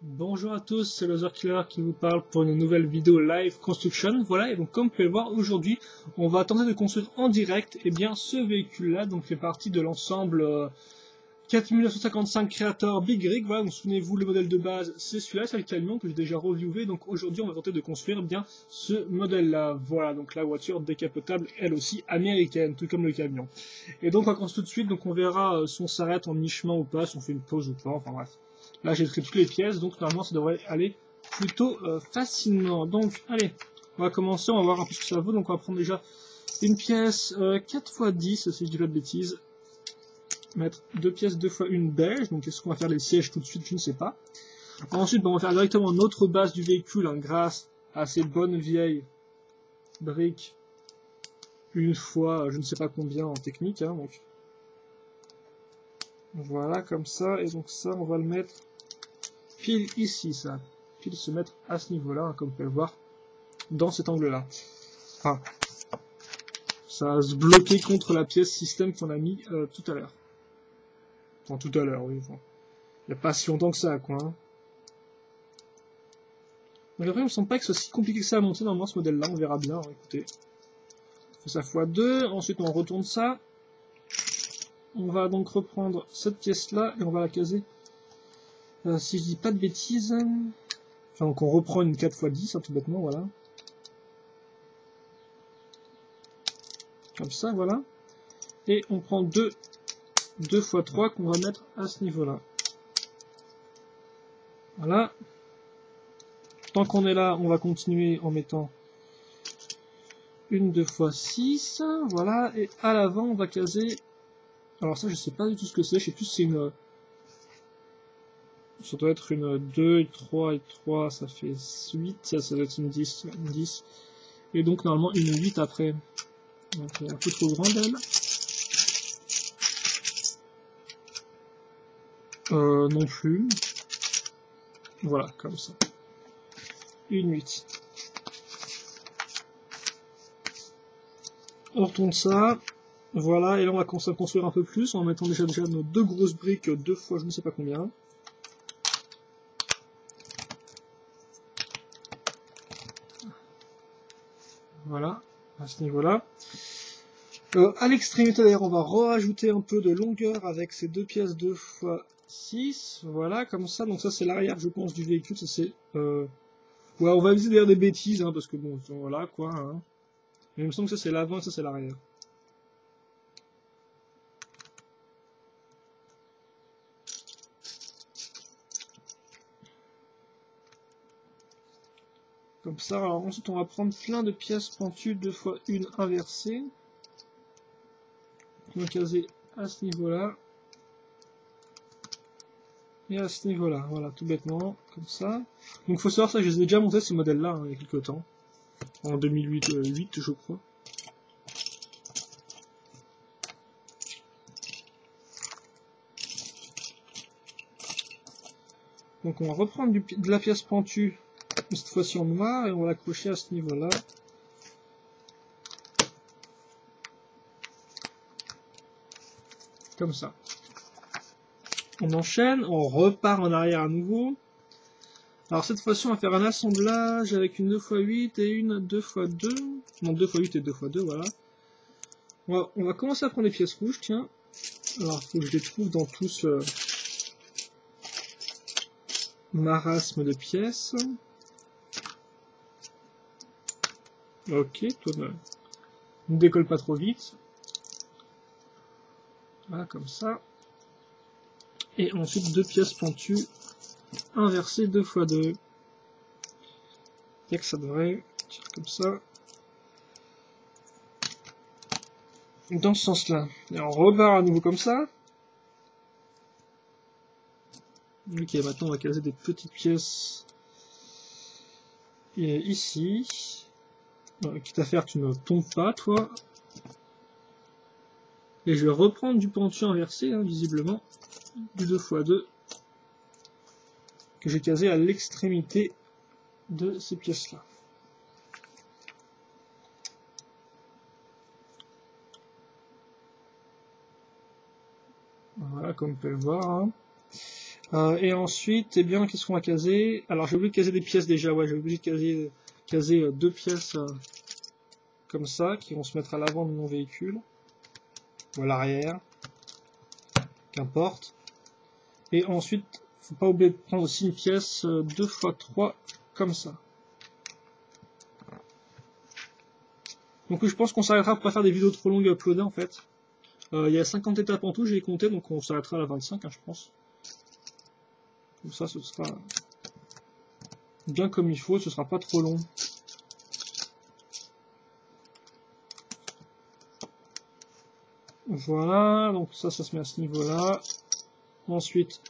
Bonjour à tous, c'est Loserkiller qui vous parle pour une nouvelle vidéo live construction. Voilà, et donc comme vous pouvez le voir, aujourd'hui, on va tenter de construire en direct ce véhicule-là, donc fait partie de l'ensemble 4955 Creator Big Rig. Voilà, donc souvenez-vous, le modèle de base, c'est celui-là, c'est le camion que j'ai déjà reviewé. Donc aujourd'hui, on va tenter de construire ce modèle-là. Voilà, donc la voiture décapotable, elle aussi américaine, tout comme le camion. Et donc on va construire tout de suite, donc on verra si on s'arrête en mi-chemin ou pas, si on fait une pause ou pas, enfin bref. Là, j'ai pris toutes les pièces, donc normalement, ça devrait aller plutôt facilement. Donc, allez, on va commencer, on va voir un peu ce que ça vaut. Donc, on va prendre déjà une pièce 4x10, si je dis pas de bêtises. Mettre deux pièces 2x1 beige. Donc, est-ce qu'on va faire les sièges tout de suite? Je ne sais pas. Ensuite, on va faire directement notre base du véhicule grâce à ces bonnes vieilles briques. Une fois, je ne sais pas combien en technique. Donc, voilà, comme ça. Et donc, ça, on va le mettre pile ici, ça. Pile se mettre à ce niveau-là, comme vous pouvez le voir, dans cet angle-là. Enfin, ça va se bloquer contre la pièce système qu'on a mis tout à l'heure. Enfin, tout à l'heure, oui. Enfin, il n'y a pas si longtemps que ça, quoi. Mais après, il me semble pas que ce soit si compliqué que ça à monter normalement ce modèle-là. On verra bien. Écoutez, on fait ça x2. Ensuite, on retourne ça. On va donc reprendre cette pièce-là et on va la caser. Si je dis pas de bêtises. Enfin, donc on reprend une 4x10, tout bêtement, voilà. Comme ça, voilà. Et on prend 2 x3 qu'on va mettre à ce niveau-là. Voilà. Tant qu'on est là, on va continuer en mettant une 2x6. Voilà. Et à l'avant, on va caser... Alors ça, je sais pas du tout ce que c'est. Je sais plus si c'est une... Ça doit être une 2 et 3 et 3, ça fait 8. Ça doit être une 10. Une 10. Et donc, normalement, une 8 après. Donc, un peu trop grande, elle. Non plus. Voilà, comme ça. Une 8. On retourne ça. Voilà, et là on va commencer à construire un peu plus en mettant déjà nos deux grosses briques 2 fois je ne sais pas combien. Voilà, à ce niveau-là. À l'extrémité d'ailleurs, on va rajouter un peu de longueur avec ces deux pièces 2 x 6. Voilà, comme ça. Donc ça c'est l'arrière, je pense, du véhicule. Ça c'est... Ouais, on va viser d'ailleurs des bêtises, parce que bon, voilà quoi. Mais il me semble que ça c'est l'avant et ça c'est l'arrière. Comme ça, alors ensuite on va prendre plein de pièces pentues 2 x 1 inversées. On va caser à ce niveau-là. Et à ce niveau-là, voilà, tout bêtement, comme ça. Donc il faut savoir ça, je les ai déjà montés ces modèles-là il y a quelques temps. En 2008, je crois. Donc on va reprendre de la pièce pentue, cette fois-ci en noir, et on va l'accrocher à ce niveau-là. Comme ça. On enchaîne, on repart en arrière à nouveau. Alors cette fois-ci, on va faire un assemblage avec une 2x8 et une 2x2. Non, 2x8 et 2x2, voilà. On va commencer à prendre les pièces rouges, tiens. Alors, il faut que je les trouve dans tout ce marasme de pièces. Ok, toi ne décolle pas trop vite. Voilà, comme ça. Et ensuite, deux pièces pentues inversées 2 x 2. Et que ça devrait tirer comme ça. Dans ce sens-là. Et on repart à nouveau comme ça. Ok, maintenant on va caser des petites pièces et ici. Quitte à faire que tu ne tombes pas, toi. Et je vais reprendre du pentu inversé, visiblement, du 2 x 2, que j'ai casé à l'extrémité de ces pièces-là. Voilà, comme on peut le voir. Et ensuite, eh bien, qu'est-ce qu'on va caser? Alors j'ai oublié de caser des pièces déjà, ouais, j'ai oublié de caser 2 pièces comme ça, qui vont se mettre à l'avant de mon véhicule, ou à l'arrière, qu'importe. Et ensuite, faut pas oublier de prendre aussi une pièce 2x3 comme ça. Donc je pense qu'on s'arrêtera pour pas faire des vidéos trop longues à uploader en fait. Il y a 50 étapes en tout, j'ai compté, donc on s'arrêtera à la 25, hein, je pense. Comme ça, ce sera bien comme il faut, ce sera pas trop long. Voilà, donc ça se met à ce niveau-là. Ensuite,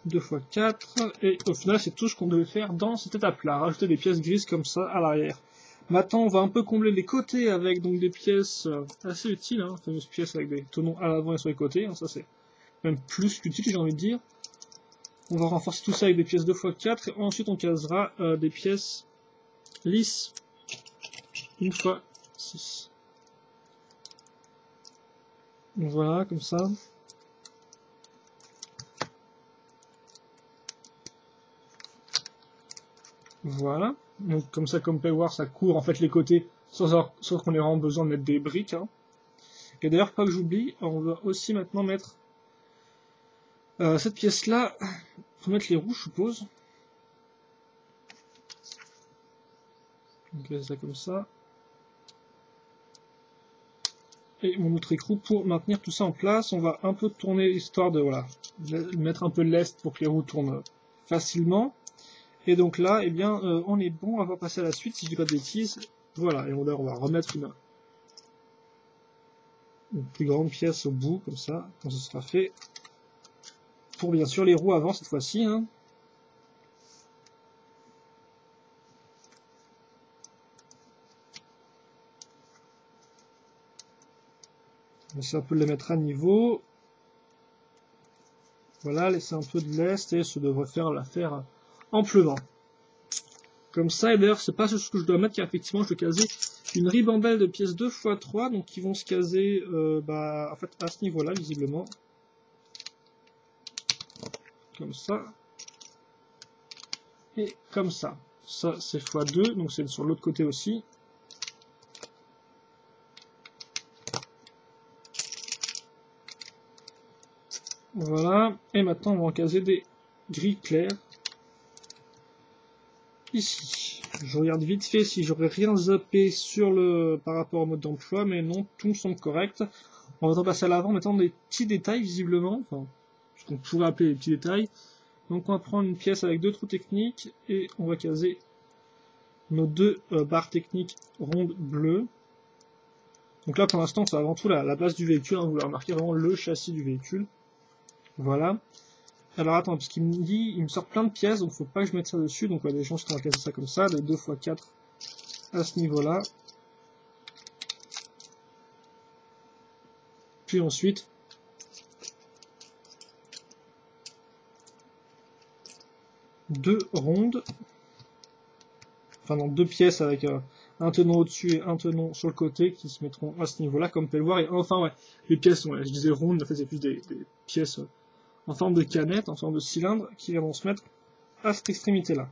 2x4, et au final, c'est tout ce qu'on devait faire dans cette étape-là. Rajouter des pièces grises comme ça à l'arrière. Maintenant, on va un peu combler les côtés avec donc des pièces assez utiles, hein, fameuses pièces avec des tenons à l'avant et sur les côtés, hein, ça c'est même plus qu'utile, j'ai envie de dire. On va renforcer tout ça avec des pièces 2x4, et ensuite on casera des pièces lisses 1x6. Voilà, comme ça. Voilà. Donc comme ça, comme vous pouvez voir, ça court en fait les côtés sans qu'on ait vraiment besoin de mettre des briques. Hein. Et d'ailleurs, pas que j'oublie, on va aussi maintenant mettre cette pièce-là pour mettre les roues, je suppose. Donc là, ça comme ça. Et mon autre écrou pour maintenir tout ça en place. On va un peu tourner histoire de voilà, mettre un peu de lest pour que les roues tournent facilement. Et donc là, eh bien, on est bon, on va passer à la suite si je dis pas de bêtises. Voilà, et on va remettre une plus grande pièce au bout, comme ça, quand ce sera fait. Pour bien sûr les roues avant cette fois-ci. Hein. On essaie un peu de les mettre à niveau. Voilà, laisser un peu de lest et ça devrait faire l'affaire amplement. Comme ça, et d'ailleurs c'est pas ce que je dois mettre car effectivement je dois caser une ribambelle de pièces 2x3 donc qui vont se caser en fait à ce niveau là visiblement. Comme ça. Et comme ça. Ça c'est x2 donc c'est sur l'autre côté aussi. Voilà, et maintenant on va en caser des gris clairs. Ici, je regarde vite fait si j'aurais rien zappé sur par rapport au mode d'emploi, mais non, tout me semble correct. On va passer à l'avant maintenant des petits détails visiblement, enfin, ce qu'on pourrait appeler des petits détails. Donc on va prendre une pièce avec 2 trous techniques et on va caser nos 2 barres techniques rondes bleues. Donc là pour l'instant c'est avant tout la base du véhicule, hein, vous pouvez remarquer vraiment le châssis du véhicule. Voilà. Alors attends, parce qu'il me dit, il me sort plein de pièces, donc faut pas que je mette ça dessus, donc des gens qui vont casser ça comme ça, des 2x4 à ce niveau-là. Puis ensuite, deux rondes, enfin non, 2 pièces avec un tenon au-dessus et un tenon sur le côté qui se mettront à ce niveau-là, comme vous pouvez le voir. Et enfin, ouais, les pièces, ouais, je disais rondes, mais en fait c'est plus des pièces en forme de canette, en forme de cylindre, qui vont se mettre à cette extrémité-là.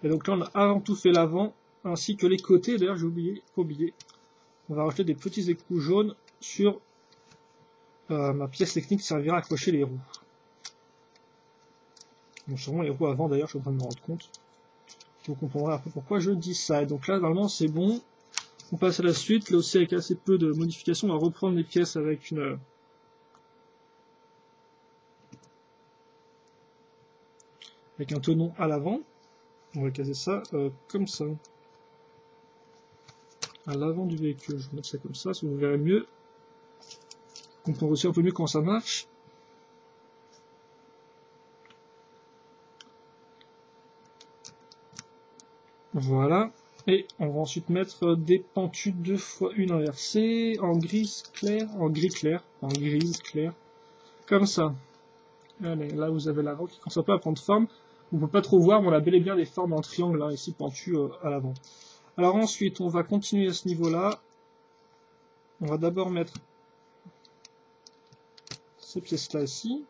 Et donc là, on a avant tout fait l'avant, ainsi que les côtés. D'ailleurs, j'ai oublié, pas oublié. On va rajouter des petits écrous jaunes sur ma pièce technique qui servira à accrocher les roues. Donc sûrement les roues avant, d'ailleurs, je suis en train de me rendre compte. Vous comprendrez un peu pourquoi je dis ça. Et donc là, normalement, c'est bon. On passe à la suite. Là aussi, avec assez peu de modifications, on va reprendre les pièces avec un tenon à l'avant. On va caser ça comme ça. À l'avant du véhicule. Je vais mettre ça comme ça, vous verrez mieux. On comprend aussi un peu mieux comment ça marche. Voilà. Et on va ensuite mettre des pentus 2x1 inversées en gris clair, en grise claire, comme ça. Allez, là vous avez l'avant qui commence un peu à prendre forme. On ne peut pas trop voir, mais on a bel et bien des formes en triangle là, ici pentues à l'avant. Alors ensuite, on va continuer à ce niveau-là. On va d'abord mettre ces pièces-là ici.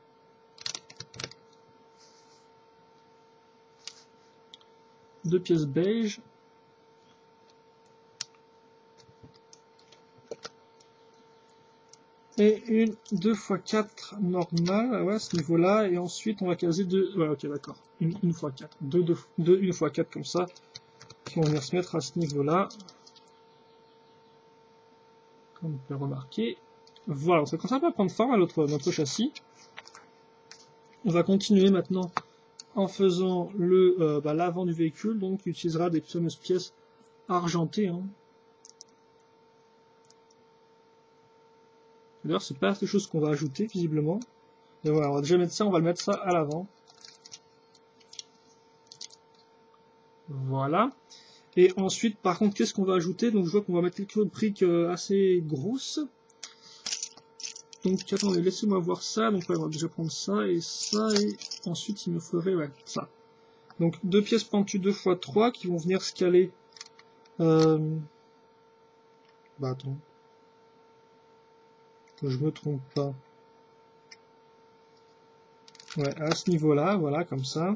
2 pièces beige. Et une 2x4 normale, ouais, à ce niveau-là, et ensuite on va caser deux, ouais, ok, d'accord, une 1x4, deux 1x4 comme ça, qui vont venir se mettre à ce niveau-là, comme on peut remarquer. Voilà, ça commence un peu à prendre forme à notre châssis. On va continuer maintenant en faisant l'avant du véhicule, donc on utilisera des fameuses pièces argentées, hein. D'ailleurs, c'est pas quelque chose qu'on va ajouter visiblement. Et voilà, on va déjà mettre ça, on va le mettre ça à l'avant. Voilà. Et ensuite, par contre, qu'est-ce qu'on va ajouter? Donc je vois qu'on va mettre quelques briques assez grosses. Donc attendez, laissez-moi voir ça. Donc ouais, on va déjà prendre ça, et ensuite il me faudrait ouais, ça. Donc 2 pièces pentues 2x3 qui vont venir se caler. Bah attends. Que je me trompe pas. Ouais, à ce niveau-là, voilà, comme ça.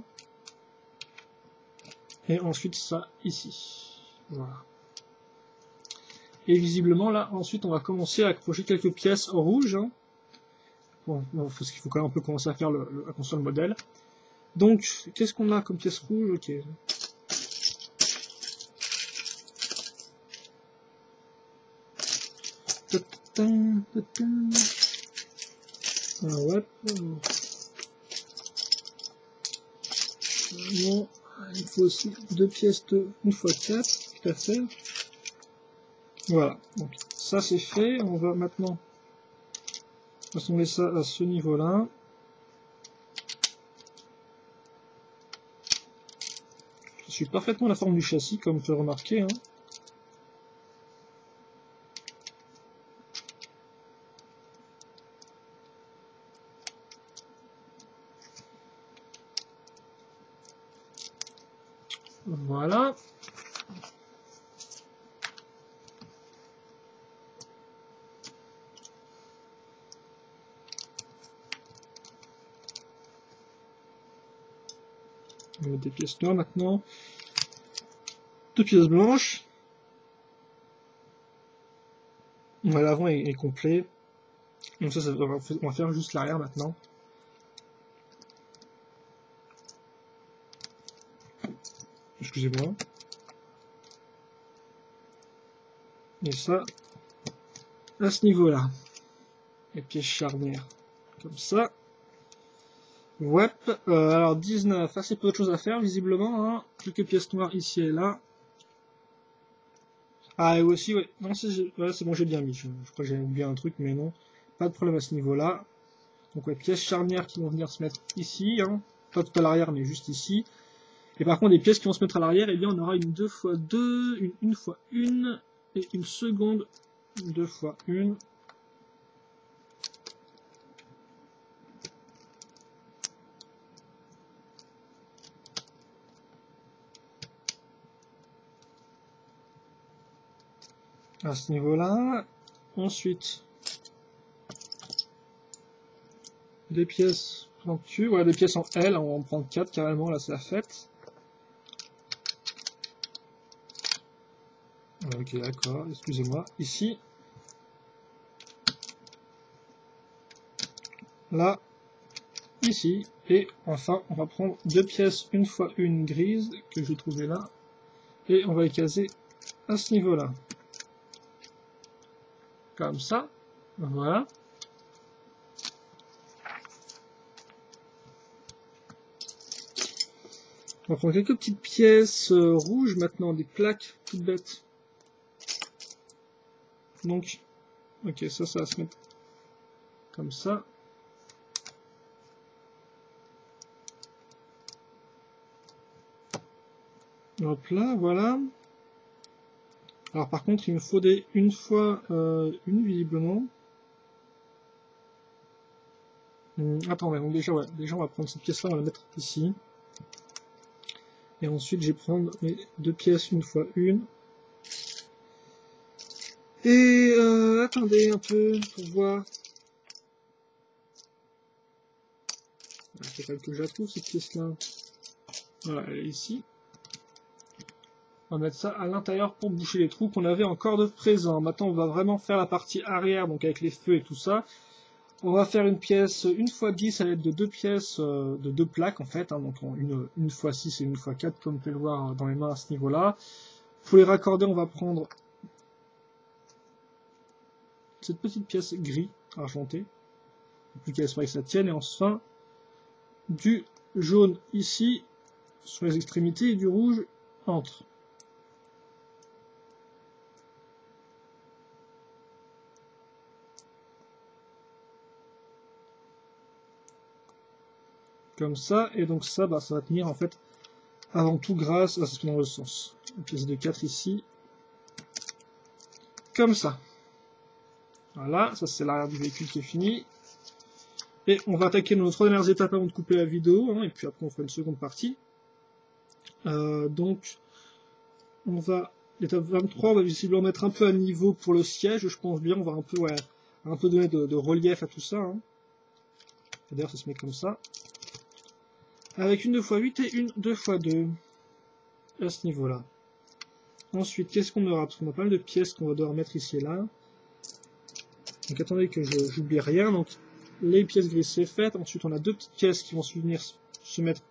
Et ensuite ça ici. Voilà. Et visiblement là, ensuite on va commencer à accrocher quelques pièces rouges. Hein. Bon, parce qu'il faut quand même un peu commencer à faire à construire le modèle. Donc, qu'est-ce qu'on a comme pièce rouge? Ok. Ah ouais. Bon, il faut aussi 2 pièces de 1x4, tout à fait. Voilà, donc ça c'est fait. On va maintenant assembler ça à ce niveau-là. Je suis parfaitement la forme du châssis, comme vous pouvez remarquer. Hein. Voilà. On va mettre des pièces noires maintenant. 2 pièces blanches. Ouais, l'avant est complet. Donc ça, on va faire juste l'arrière maintenant. Excusez-moi. Et ça, à ce niveau-là. Les pièces charnières. Comme ça. Ouais. Alors 19, assez peu de choses à faire visiblement. Hein. Quelques pièces noires ici et là. Ah, et aussi, ouais. Non, c'est bon, j'ai bien mis. Je crois que j'ai oublié un truc, mais non. Pas de problème à ce niveau-là. Donc, ouais, pièces charnières qui vont venir se mettre ici. Hein. Pas tout à l'arrière, mais juste ici. Et par contre, les pièces qui vont se mettre à l'arrière, eh bien, on aura une 2x2, une 1x1, et une seconde 2x1. À ce niveau-là. Ensuite, des pièces pentues, voilà, des pièces en L, on va en prendre 4 carrément, là c'est la fête. Ok, d'accord, excusez-moi. Ici. Là. Ici. Et enfin, on va prendre 2 pièces 1x1 grises que j'ai trouvées là. Et on va les caser à ce niveau-là. Comme ça. Voilà. On va prendre quelques petites pièces rouges maintenant, des plaques toutes bêtes. Donc, ok, ça va se mettre comme ça. Hop là, voilà. Alors par contre, il me faut des 1x1 visiblement. Attends, donc déjà, ouais, déjà on va prendre cette pièce-là, on va la mettre ici. Et ensuite, je vais prendre mes 2 pièces 1x1. Et attendez un peu pour voir. Il faut que je la trouve cette pièce-là. Voilà, elle est ici. On va mettre ça à l'intérieur pour boucher les trous qu'on avait encore de présent. Maintenant, on va vraiment faire la partie arrière, donc avec les feux et tout ça. On va faire une pièce 1x10 à l'aide de 2 pièces, de 2 plaques en fait, hein, donc une x6 et une x4 comme vous pouvez le voir dans les mains à ce niveau-là. Pour les raccorder, on va prendre cette petite pièce gris argentée, plus qu'elle espère que ça tienne, et enfin du jaune ici sur les extrémités et du rouge entre. Comme ça, et donc ça, ça va tenir en fait avant tout grâce à ce qui est dans le sens. Une pièce de 4 ici, comme ça. Voilà, ça c'est l'arrière du véhicule qui est fini. Et on va attaquer nos 3 dernières étapes avant de couper la vidéo, hein, et puis après on fera une seconde partie. Donc, l'étape 23, on va visiblement mettre un peu à niveau pour le siège, je pense bien, on va un peu donner de relief à tout ça. Hein. D'ailleurs, ça se met comme ça. Avec une 2x8 et une 2x2 à ce niveau-là. Ensuite, qu'est-ce qu'on aura? Parce qu'on a pas mal de pièces qu'on va devoir mettre ici et là. Donc attendez que j'oublie rien. Donc les pièces grises c'est fait. Ensuite on a 2 petites pièces qui vont venir se mettre.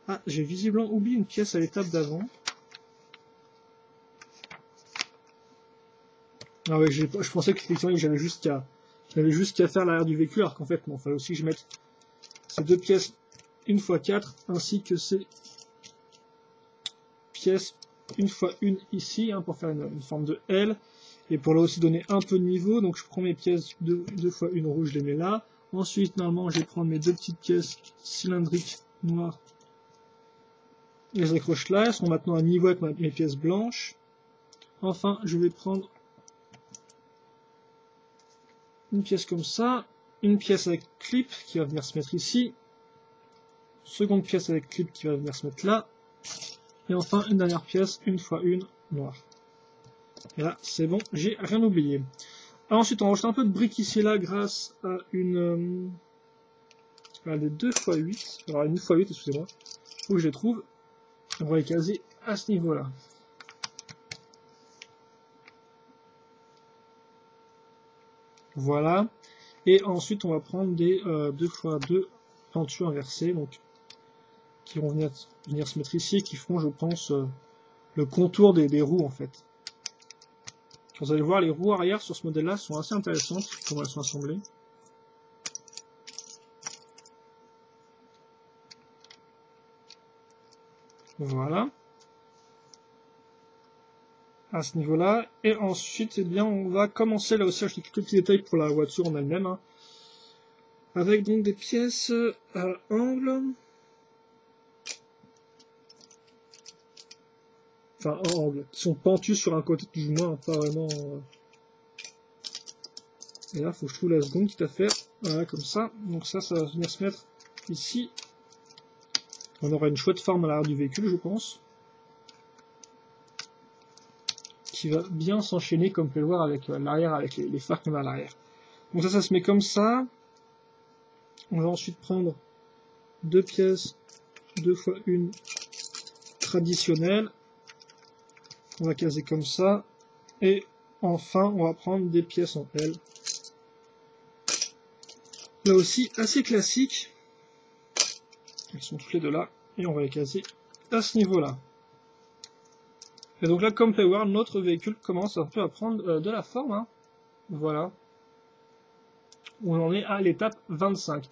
Ah, j'ai visiblement oublié une pièce à l'étape d'avant. Ah ouais, je pensais qu'effectivement j'avais juste qu'à faire l'arrière du véhicule, alors qu'en fait non, il fallait aussi que je mette ces 2 pièces 1x4 ainsi que ces pièces 1x1 ici, hein, pour faire une forme de L. Et pour là aussi donner un peu de niveau, donc je prends mes pièces 2x1 rouge, je les mets là. Ensuite, normalement, je vais prendre mes 2 petites pièces cylindriques noires. Je les accroche là, elles sont maintenant à niveau avec mes pièces blanches. Enfin, je vais prendre une pièce comme ça, une pièce avec clip qui va venir se mettre ici, seconde pièce avec clip qui va venir se mettre là, et enfin une dernière pièce, 1x1 noire. Et là, c'est bon, j'ai rien oublié. Alors ensuite, on rajoute un peu de briques ici et là grâce à des 2x8. Alors une 1x8, excusez-moi, où je les trouve. On va les caser à ce niveau-là. Voilà. Et ensuite, on va prendre des 2x2 pentures inversées, donc qui vont venir se mettre ici et qui feront, je pense, le contour des roues en fait. Vous allez voir, les roues arrière sur ce modèle-là sont assez intéressantes, comment elles sont assemblées. Voilà. À ce niveau-là. Et ensuite, eh bien, on va commencer là aussi à acheter quelques petits détails pour la voiture en elle-même. Hein, avec donc des pièces à angle. Enfin, en angle. Qui sont pentues sur un côté plus ou moins, pas vraiment. Et là, il faut que je trouve la seconde quitte à faire. Voilà, comme ça. Donc ça va venir se mettre ici. On aura une chouette forme à l'arrière du véhicule, je pense. Qui va bien s'enchaîner, comme vous pouvez le voir, avec l'arrière, avec les phares qu'on a à l'arrière. Donc ça se met comme ça. On va ensuite prendre 2 pièces 2x1 traditionnelles. On va caser comme ça. Et enfin, on va prendre des pièces en L. Là aussi, assez classique. Elles sont toutes les deux là. Et on va les caser à ce niveau-là. Et donc là, comme vous pouvez voir, notre véhicule commence un peu à prendre de la forme. Hein. Voilà. On en est à l'étape 25.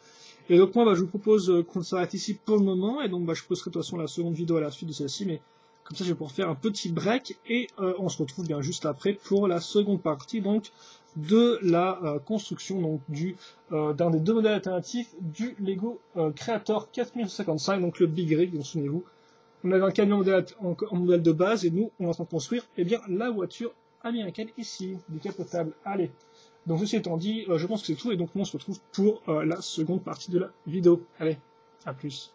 Et donc moi, je vous propose qu'on s'arrête ici pour le moment. Et donc je posterai de toute façon la seconde vidéo à la suite de celle-ci. Mais comme ça, je vais pouvoir faire un petit break. Et on se retrouve bien juste après pour la seconde partie donc de la construction donc d'un des 2 modèles alternatifs du Lego Creator 4055, donc le Big Rig. Donc souvenez-vous, on avait un camion en modèle de base et nous, on est en train de construire la voiture américaine ici, décapotable. Allez, donc ceci étant dit, je pense que c'est tout et donc nous on se retrouve pour la seconde partie de la vidéo. Allez, à plus.